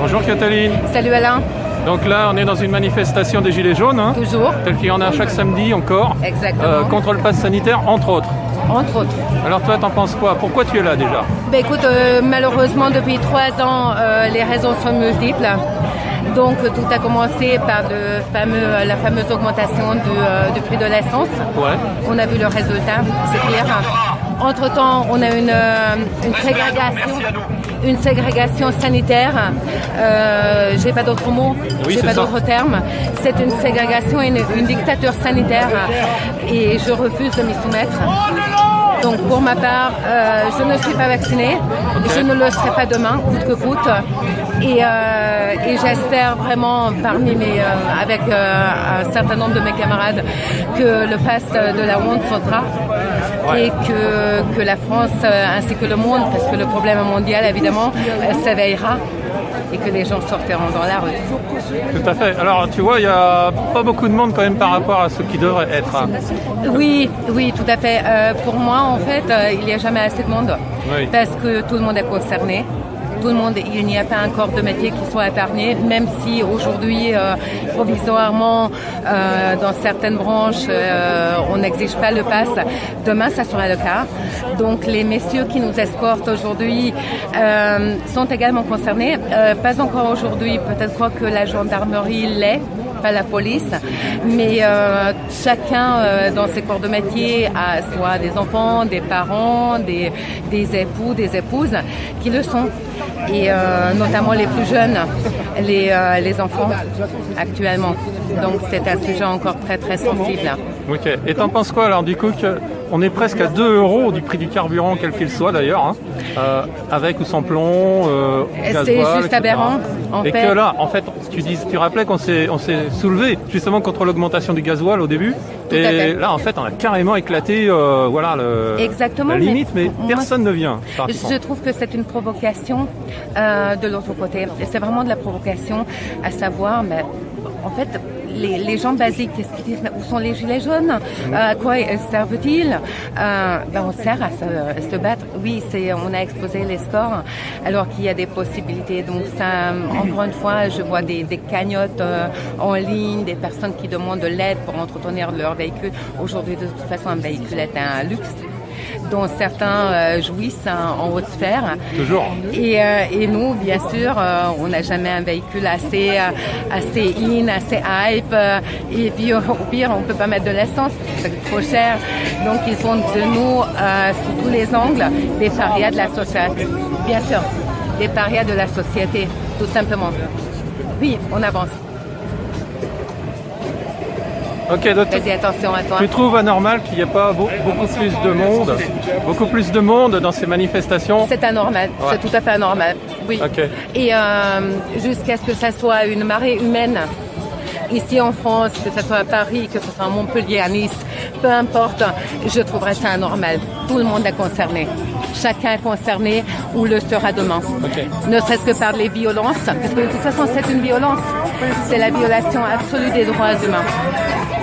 Bonjour Cataline. Salut Alain. Donc là, on est dans une manifestation des Gilets jaunes, hein, Toujours. telle qu'il y en a chaque samedi encore, Exactement. contre le pass sanitaire, entre autres. Entre autres. Alors toi, t'en penses quoi? Pourquoi tu es là déjà? Écoute, malheureusement, depuis 3 ans, les raisons sont multiples. Donc tout a commencé par la fameuse augmentation du prix de l'essence. Ouais. On a vu le résultat, c'est pire. Entre-temps, on a une ségrégation sanitaire. J'ai pas d'autres mots, Oui, j'ai pas c'est ça. d'autres termes. C'est une ségrégation et une dictature sanitaire et je refuse de m'y soumettre. Donc pour ma part, je ne suis pas vaccinée, je ne le serai pas demain, coûte que coûte. Et j'espère vraiment avec un certain nombre de mes camarades que le pass de la honte sautera. Ouais. Et que la France ainsi que le monde, parce que le problème mondial évidemment s'éveillera et que les gens sortiront dans la rue. Tout à fait. Alors tu vois, il n'y a pas beaucoup de monde quand même par rapport à ce qui devrait être. Hein. Oui, tout à fait. Pour moi, en fait, il n'y a jamais assez de monde Oui. parce que tout le monde est concerné. Tout le monde, il n'y a pas un corps de métier qui soit épargné, même si aujourd'hui, provisoirement, dans certaines branches, on n'exige pas le pass. Demain, ça sera le cas. Donc, les messieurs qui nous escortent aujourd'hui sont également concernés. Pas encore aujourd'hui, peut-être quoi que la gendarmerie l'est, pas la police, mais chacun dans ses corps de métier a soit des enfants, des parents, des époux, des épouses qui le sont. Et notamment les plus jeunes, les enfants actuellement. Donc c'est un sujet encore très très sensible. Ok. Et t'en penses quoi alors du coup on est presque à 2 € du prix du carburant, quel qu'il soit d'ailleurs, hein, avec ou sans plomb, gasoil, C'est juste etc. aberrant. En Et fait, que là, en fait, tu rappelais qu'on s'est soulevé justement contre l'augmentation du gasoil au début. Tout à Et fait. là, en fait, on a carrément éclaté Exactement, la limite, mais moi, personne ne vient. pratiquement. je trouve que c'est une provocation de l'autre côté. Et c'est vraiment de la provocation, à savoir, mais en fait, les gens basiques, qu'est-ce qu'ils disent? Mais où sont les gilets jaunes? À quoi servent-ils? On sert à se battre. Oui, on a exposé les scores, alors qu'il y a des possibilités. Donc ça, encore une fois, je vois des cagnottes en ligne, des personnes qui demandent de l'aide pour entretenir leur véhicule. Aujourd'hui, de toute façon, un véhicule est un luxe dont certains jouissent en haute sphère. Toujours. Et nous, bien sûr, on n'a jamais un véhicule assez in, assez hype. Et puis, au pire, on ne peut pas mettre de l'essence parce que c'est trop cher. Donc, ils sont de nous, sous tous les angles, des parias de la société. Bien sûr, des parias de la société, tout simplement. Oui, on avance. Ok, donc Fais attention à toi. tu trouves anormal qu'il n'y ait pas beaucoup plus de monde dans ces manifestations? C'est anormal, Ouais. c'est tout à fait anormal, oui. Ok. Et jusqu'à ce que ça soit une marée humaine, ici en France, que ce soit à Paris, que ce soit à Montpellier, à Nice, peu importe, je trouverais ça anormal. Tout le monde est concerné. Chacun est concerné ou le sera demain. Ok. Ne serait-ce que par les violences, parce que de toute façon c'est une violence. C'est la violation absolue des droits humains.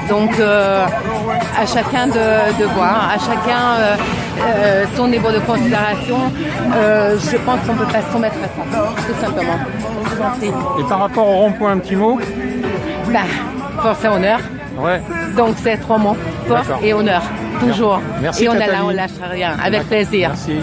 Donc à chacun de voir, à chacun son niveau de considération. Je pense qu'on ne peut pas se soumettre à ça, tout simplement. Je vous en prie. Et par rapport au rond-point, un petit mot? Force et honneur. Ouais. Donc c'est 3 mots. Force D'accord. et honneur. Toujours. Merci, Et on est là, Cataline. on lâche rien. Avec plaisir. Merci.